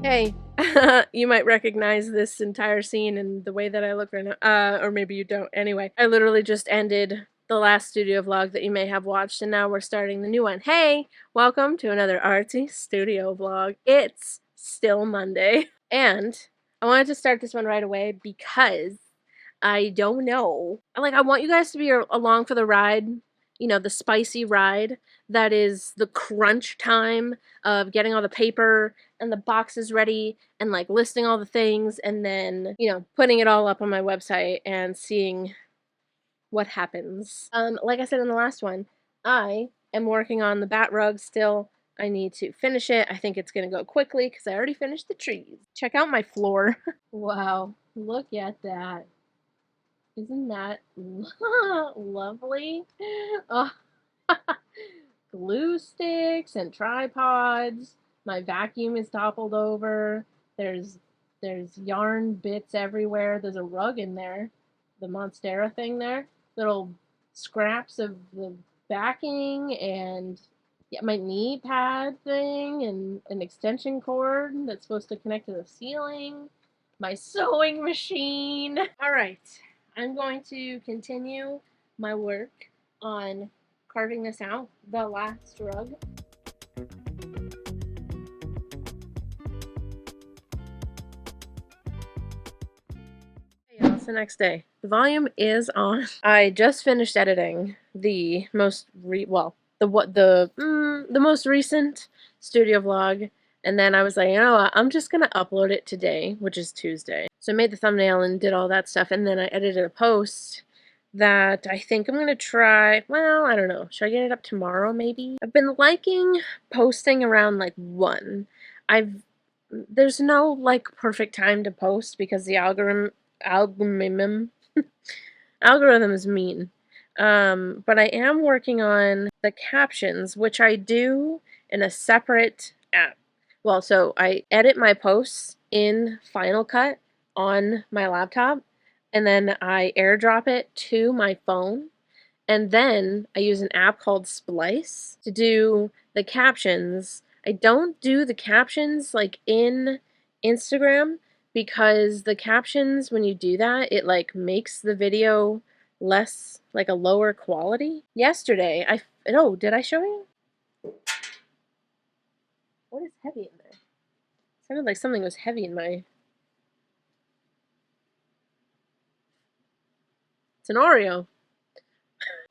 Hey, you might recognize this entire scene and the way that I look right now, or maybe you don't. Anyway, I literally just ended the last studio vlog that you may have watched, and now we're starting the new one. Hey, welcome to another Artsy studio vlog. It's still Monday, and I wanted to start this one right away because I don't know. I want you guys to be along for the ride, you know, the spicy ride that is the crunch time of getting all the paper and the boxes ready and like listing all the things and then, you know, putting it all up on my website and seeing what happens. Like I said in the last one, I am working on the bat rug still. I need to finish it. I think it's gonna go quickly because I already finished the trees. Check out my floor. Wow, look at that. Isn't that lovely? Oh, glue sticks and tripods. My vacuum is toppled over. There's yarn bits everywhere. There's a rug in there. The Monstera thing there. Little scraps of the backing and yeah, my knee pad thing and an extension cord that's supposed to connect to the ceiling. My sewing machine. All right. I'm going to continue my work on carving this out, the last rug. Hey y'all, it's the next day. The volume is on. I just finished editing the most the most recent studio vlog, and then I was like, you know what, I'm just gonna upload it today, which is Tuesday. So I made the thumbnail and did all that stuff, and then I edited a post that I think I'm gonna try. Well, I don't know. Should I get it up tomorrow maybe? I've been liking posting around like 1. There's no like perfect time to post because the algorithm is mean. But I am working on the captions, which I do in a separate app. Well, so I edit my posts in Final Cut on my laptop, and then I airdrop it to my phone, and then I use an app called Splice to do the captions. I don't do the captions like in Instagram because the captions, when you do that, it like makes the video less, like a lower quality. Yesterday, did I show you? What is heavy in there? It sounded like something was heavy in my... It's an Oreo.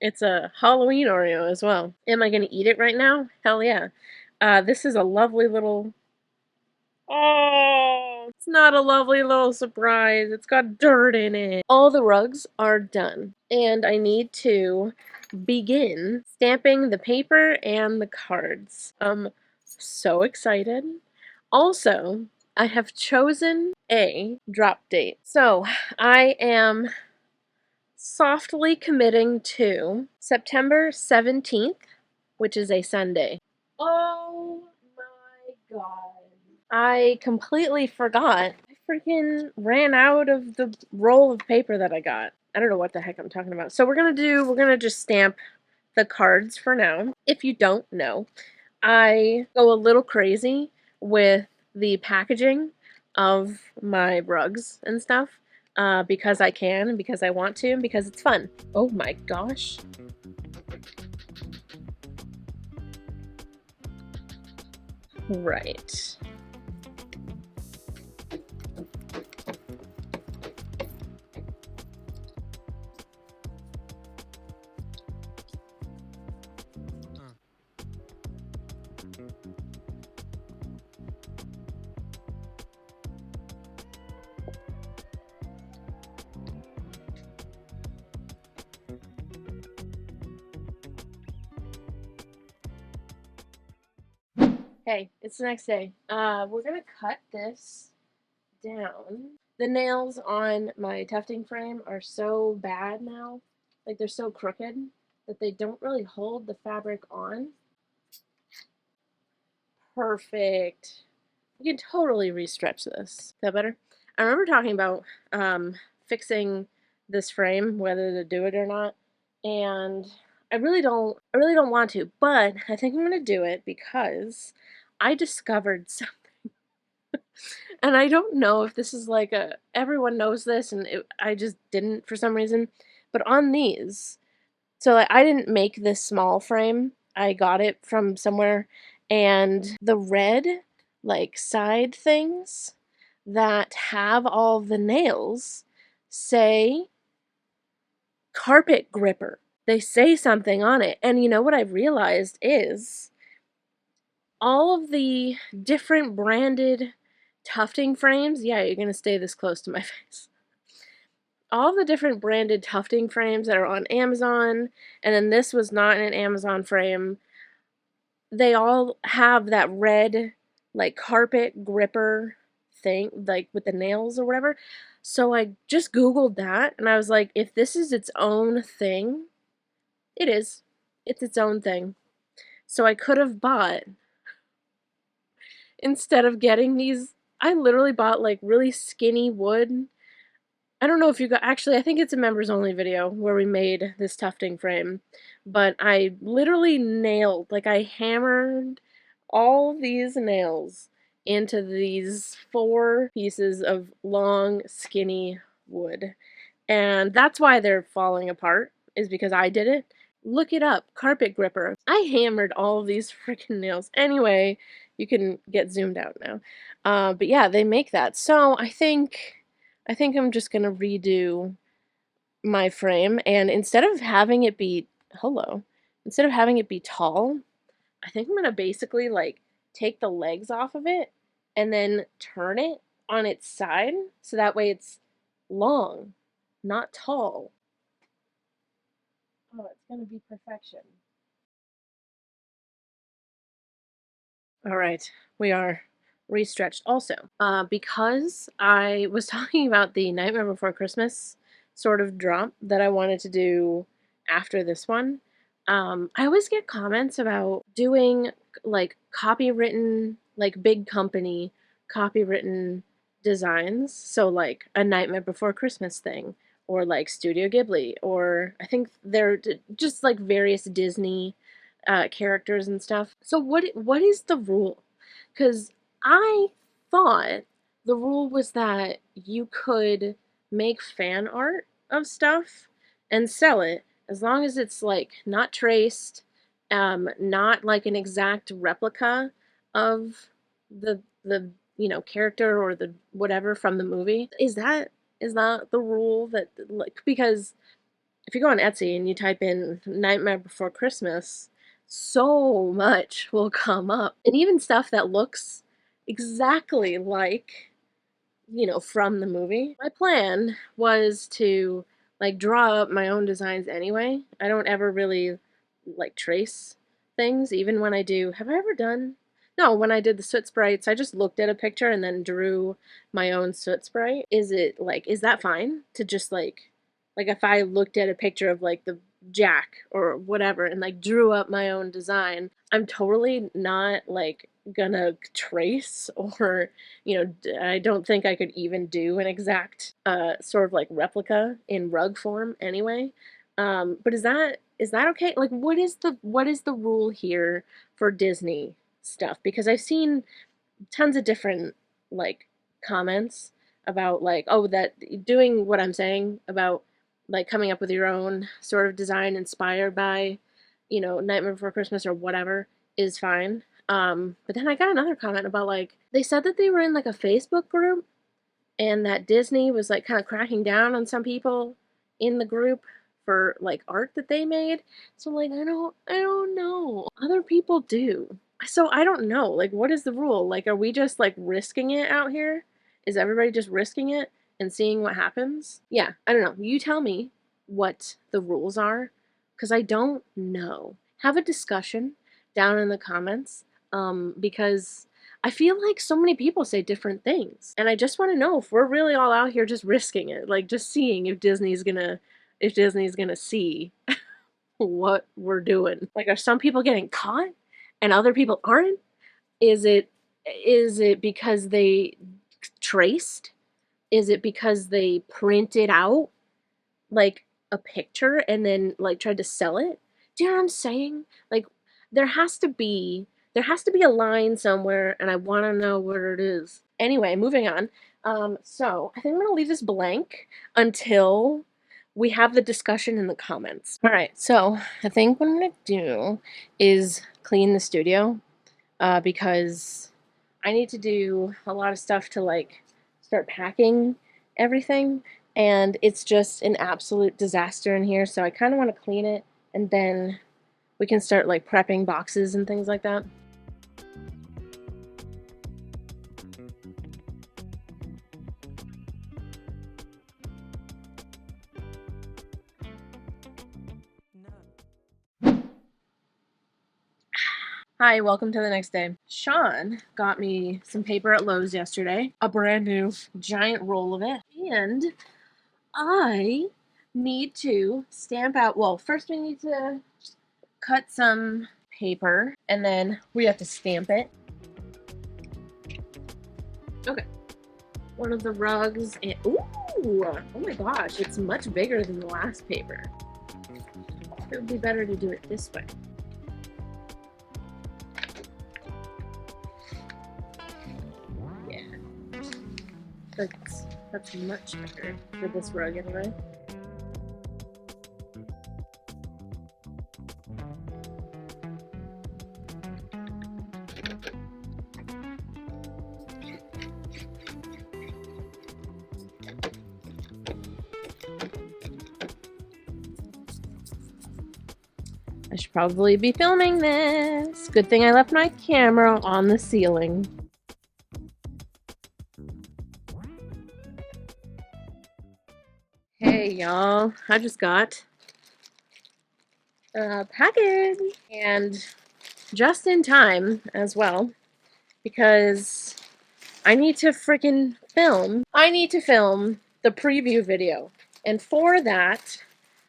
It's a Halloween Oreo as well. Am I gonna eat it right now? Hell yeah. This is a lovely little... Oh, it's not a lovely little surprise. It's got dirt in it. All the rugs are done, and I need to begin stamping the paper and the cards. I'm so excited. Also, I have chosen a drop date. So, I am softly committing to September 17th, which is a Sunday. Oh my god. I completely forgot. I freaking ran out of the roll of paper that I got. I don't know what the heck I'm talking about. So we're gonna just stamp the cards for now. If you don't know, I go a little crazy with the packaging of my rugs and stuff because I can and because I want to and because it's fun. Oh my gosh. Right. Hey, it's the next day. We're gonna cut this down. The nails on my tufting frame are so bad now, like they're so crooked that they don't really hold the fabric on. Perfect. You can totally restretch this. Is that better? I remember talking about fixing this frame, whether to do it or not, and I really don't want to, but I think I'm gonna do it because I discovered something. And I don't know if this is like everyone knows this and I just didn't for some reason, but on these, so like I didn't make this small frame. I got it from somewhere, and the red like side things that have all the nails say carpet gripper. They say something on it. And you know what I've realized is all of the different branded tufting frames. Yeah, you're going to stay this close to my face. All the different branded tufting frames that are on Amazon, and then this was not an Amazon frame, they all have that red, like, carpet gripper thing, like, with the nails or whatever. So I just Googled that, and I was like, if this is its own thing, it is. It's its own thing. So I could have bought, instead of getting these, I literally bought, like, really skinny wood. I don't know if you got, actually, I think it's a members only video where we made this tufting frame, but I literally nailed, like I hammered all these nails into these 4 pieces of long, skinny wood. And that's why they're falling apart, is because I did it. Look it up, carpet gripper. I hammered all of these freaking nails. Anyway, you can get zoomed out now. But yeah, they make that. So I think I'm just gonna redo my frame, and instead of having it be instead of having it be tall, I think I'm gonna basically like take the legs off of it and then turn it on its side so that way it's long, not tall. Oh, it's gonna be perfection. All right, we are restretched. Also, because I was talking about the Nightmare Before Christmas sort of drop that I wanted to do after this one, I always get comments about doing like copywritten, like big company copywritten designs. So, like a Nightmare Before Christmas thing, or like Studio Ghibli, or I think they're just like various Disney characters and stuff. So what is the rule? Because I thought the rule was that you could make fan art of stuff and sell it as long as it's like not traced, not like an exact replica of the character or the whatever from the movie. Is that the rule that, like, because if you go on Etsy and you type in Nightmare Before Christmas, so much will come up. And even stuff that looks exactly like, from the movie. My plan was to like draw up my own designs anyway. I don't ever really like trace things, even when I do. Have I ever done? No, when I did the soot sprites, I just looked at a picture and then drew my own soot sprite. Is that fine to just like if I looked at a picture of like the Jack or whatever and like drew up my own design, I'm totally not like gonna trace or I don't think I could even do an exact sort of like replica in rug form anyway. But is that okay? Like, what is the rule here for Disney stuff? Because I've seen tons of different like comments about like, oh, that doing what I'm saying about like coming up with your own sort of design inspired by Nightmare Before Christmas or whatever is fine. But then I got another comment about like they said that they were in like a Facebook group and that Disney was like kind of cracking down on some people in the group for like art that they made. So like I don't know. Other people do. So I don't know. Like what is the rule? Like are we just like risking it out here? Is everybody just risking it and seeing what happens? Yeah, I don't know. You tell me what the rules are cuz I don't know. Have a discussion down in the comments because I feel like so many people say different things. And I just want to know if we're really all out here just risking it, like just seeing if Disney's gonna see what we're doing. Like are some people getting caught and other people aren't? Is it because they traced? Is it because they printed out like a picture and then like tried to sell it? Do you know what I'm saying? Like there has to be there has to be a line somewhere and I want to know where it is. Anyway, moving on. So I think I'm gonna leave this blank until we have the discussion in the comments. All right, so I think what I'm gonna do is clean the studio because I need to do a lot of stuff to like start packing everything, and it's just an absolute disaster in here. So I kind of want to clean it, and then we can start like prepping boxes and things like that. Hi, welcome to the next day. Sean got me some paper at Lowe's yesterday, a brand new giant roll of it, and I need to stamp out, well, first we need to cut some paper, and then we have to stamp it. Okay. One of the rugs, and ooh, oh my gosh, it's much bigger than the last paper. It would be better to do it this way. That's much better for this rug anyway. I should probably be filming this. Good thing I left my camera on the ceiling. Hey y'all, I just got a package, and just in time as well, because I need to freaking film. I need to film the preview video, and for that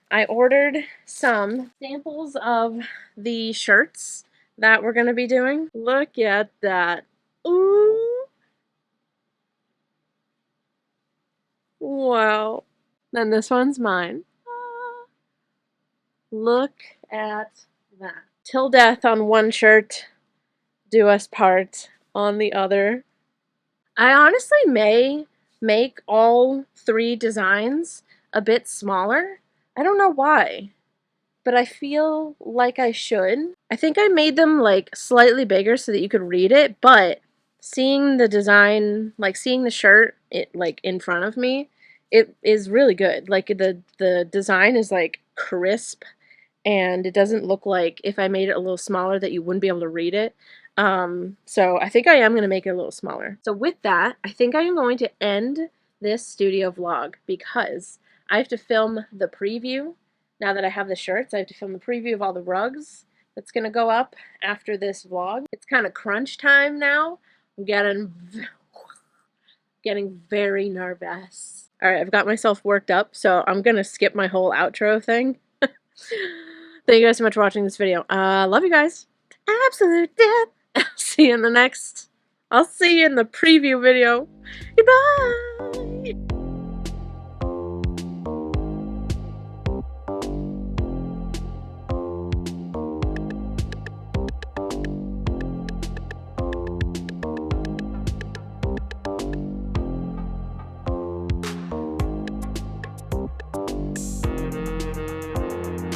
I ordered some samples of the shirts that we're gonna be doing. Look at that. Ooh. Wow. Then this one's mine. Look at that. Till death on one shirt, do us part on the other. I honestly may make all 3 designs a bit smaller. I don't know why, but I feel like I should. I think I made them like slightly bigger so that you could read it, but seeing the design, like seeing the shirt like in front of me, it is really good. Like the design is like crisp, and it doesn't look like if I made it a little smaller that you wouldn't be able to read it. So I think I am going to make it a little smaller. So with that, I think I am going to end this studio vlog because I have to film the preview. Now that I have the shirts, I have to film the preview of all the rugs that's going to go up after this vlog. It's kind of crunch time now. I'm getting very nervous. Alright, I've got myself worked up, so I'm going to skip my whole outro thing. Thank you guys so much for watching this video. Love you guys. Absolute death. I'll see you in the preview video. Goodbye.